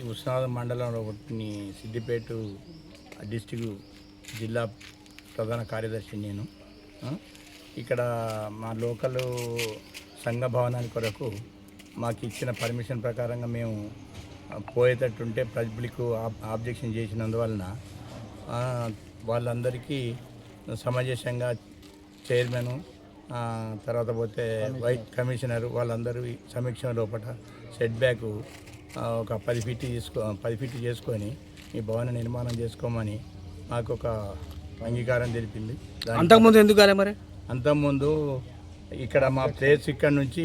ఈ ఉస్నాబాద్ మండలంలో సిద్దిపేట డిస్టిక్ జిల్లా ప్రధాన కార్యదర్శి నేను. ఇక్కడ మా లోకల్ సంఘ భవనానికి కొరకు మాకు ఇచ్చిన పర్మిషన్ ప్రకారంగా మేము పోయేటట్టుంటే పబ్లిక్ ఆబ్జెక్షన్ చేసినందువలన వాళ్ళందరికీ సమంజసంగా చైర్మన్ తర్వాత పోతే వైస్ కమిషనర్ వాళ్ళందరూ సమీక్ష లోపల సెట్ బ్యాక్ ఒక 10 ఫీట్ చేసుకొని ఈ భవన నిర్మాణం చేసుకోమని మాకు ఒక అంగీకారం తెలిపింది. అంతకుముందు ఎందుకు కాలే మరి? అంతకుముందు ఇక్కడ మా ప్లేస్ ఇక్కడ నుంచి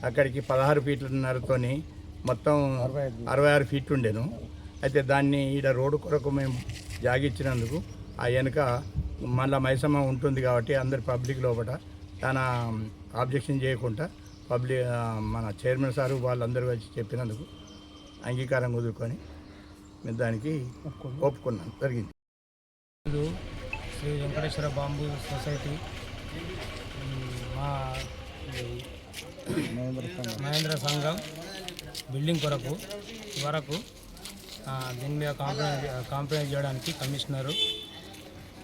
అక్కడికి 16 ఫీట్లన్నరతో మొత్తం 66 ఫీట్లు ఉండేను. అయితే దాన్ని ఈడ రోడ్డు కొరకు మేము జాగిచ్చినందుకు ఆ వెనుక మళ్ళీ మైసమ్మ ఉంటుంది కాబట్టి అందరు పబ్లిక్ లోపల తన ఆబ్జెక్షన్ చేయకుండా మన చైర్మన్ సారు వాళ్ళందరూ వచ్చి చెప్పినందుకు అంగీకారం కుదురుకొని మేము దానికి ఒప్పుకున్నాం జరిగింది. శ్రీ వెంకటేశ్వర బాంబు సొసైటీ మా మహేంద్ర సంఘం బిల్డింగ్ కొరకు దీని మీద కాంప్రమైజ్ చేయడానికి కమిషనరు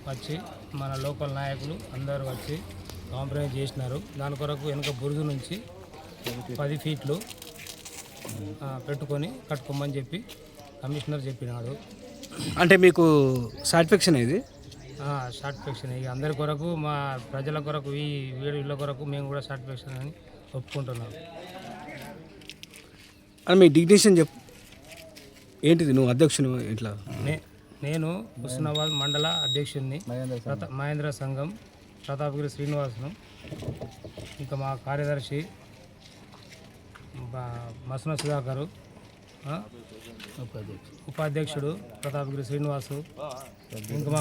వచ్చి మన లోకల్ నాయకులు అందరూ వచ్చి కాంప్రమైజ్ చేసినారు. దాని కొరకు వెనుక బురుజు నుంచి 10 ఫీట్లు పెట్టుకొని కట్టుకోమని చెప్పి కమిషనర్ చెప్పినాడు. అంటే మీకు సాటిస్ఫాక్షన్ ఇది? సాటిస్ఫాక్షన్ ఇక అందరి కొరకు మా ప్రజల కొరకు ఈ వీళ్ళ కొరకు మేము కూడా సాటిస్ఫాక్షన్ అని ఒప్పుకుంటున్నాం. అని మీ డిగ్నేషన్ చెప్పు ఏంటిది? నువ్వు అధ్యక్షుని ఇట్లా? నేను హుస్నాబాద్ మండల అధ్యక్షుడిని, మహేంద్ర సంఘం ప్రతాపగిరి శ్రీనివాసును. ఇంకా మా కార్యదర్శి మసన సుధాకరు, ఉపాధ్యక్షుడు ప్రతాపగిరి శ్రీనివాసు, ఇంకా మా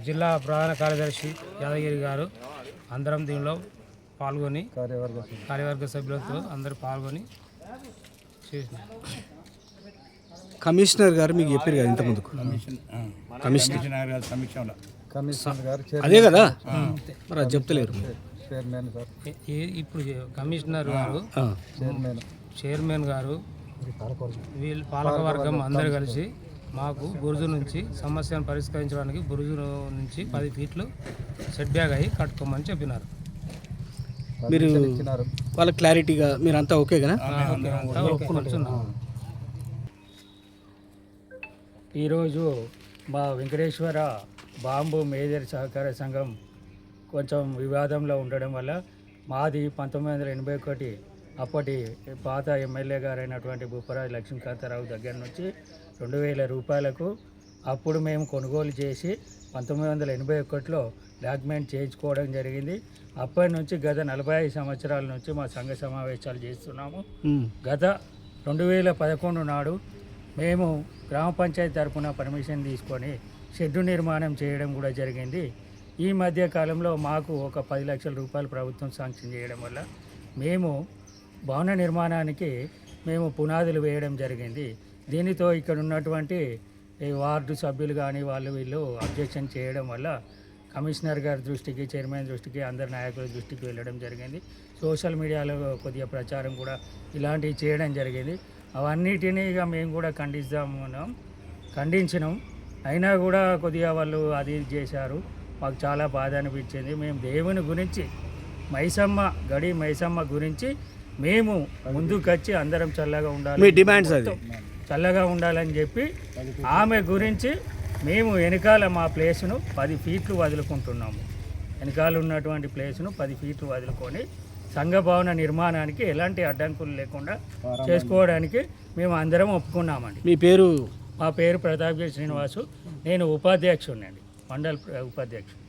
జిల్లా ప్రధాన కార్యదర్శి యాదగిరి గారు అందరం దీనిలో పాల్గొని కార్యవర్గ సభ్యులతో అందరూ పాల్గొని చేసినాం. కమిషనర్ గారు మీకు చెప్పారు కదా ఇంతకుముందు? కమిషనర్ గారు అదే కదా మరి అది చెప్తలేరు. ఇప్పుడు కమిషనర్ గారు, చైర్మన్ గారు, వీళ్ళు పాలకవర్గం అందరూ కలిసి మాకు బురుజు నుంచి సమస్యను పరిష్కరించడానికి బురుజు నుంచి 10 ఫీట్లు సెట్ బ్యాక్ అయ్యి కట్టుకోమని చెప్పినారు. మీరు వాళ్ళ క్లారిటీగా మీరంతా ఓకే కదా? ఈరోజు మా వెంకటేశ్వర బాంబు మేజర్ సహకార సంఘం కొంచెం వివాదంలో ఉండడం వల్ల మాది 1981 అప్పటి పాత ఎమ్మెల్యే గారైనటువంటి భూపరాజు లక్ష్మీకాంతారావు దగ్గర నుంచి 2000 రూపాయలకు అప్పుడు మేము కొనుగోలు చేసి 1981లో డాక్యుమెంట్ చేయించుకోవడం జరిగింది. అప్పటి నుంచి గత 45 సంవత్సరాల నుంచి మా సంఘ సమావేశాలు చేస్తున్నాము. గత 2011 నాడు మేము గ్రామ పంచాయతీ తరఫున పర్మిషన్ తీసుకొని షెడ్డు నిర్మాణం చేయడం కూడా జరిగింది. ఈ మధ్య కాలంలో మాకు ఒక 10 లక్షల రూపాయలు ప్రభుత్వం శాంక్షన్ చేయడం వల్ల మేము భవన నిర్మాణానికి మేము పునాదులు వేయడం జరిగింది. దీనితో ఇక్కడ ఉన్నటువంటి వార్డు సభ్యులు కానీ వీళ్ళు అబ్జెక్షన్ చేయడం వల్ల కమిషనర్ గారి దృష్టికి, చైర్మన్ దృష్టికి, అందరి నాయకుల దృష్టికి వెళ్ళడం జరిగింది. సోషల్ మీడియాలో కొద్దిగా ప్రచారం కూడా ఇలాంటివి చేయడం జరిగింది. అవన్నిటినీ ఇక మేము కూడా ఖండించినాం. అయినా కూడా కొద్దిగా వాళ్ళు అది చేశారు. మాకు చాలా బాధ అనిపించింది. మేము దేవుని గురించి మైసమ్మ గురించి మేము ముందుకొచ్చి అందరం చల్లగా ఉండాలి, మీ డిమాండ్స్ అది చల్లగా ఉండాలని చెప్పి ఆమె గురించి మేము వెనకాల మా ప్లేసును 10 ఫీట్లు వదులుకుంటున్నాము. వెనకాల ఉన్నటువంటి ప్లేసును 10 ఫీట్లు వదులుకొని సంఘ భవన నిర్మాణానికి ఎలాంటి అడ్డంకులు లేకుండా చేసుకోవడానికి మేము అందరం ఒప్పుకున్నామండి. మీ పేరు? మా పేరు ప్రతాపగిరి శ్రీనివాసు. నేను ఉపాధ్యక్షుడినండి, మండల ఉపాధ్యక్షుడు.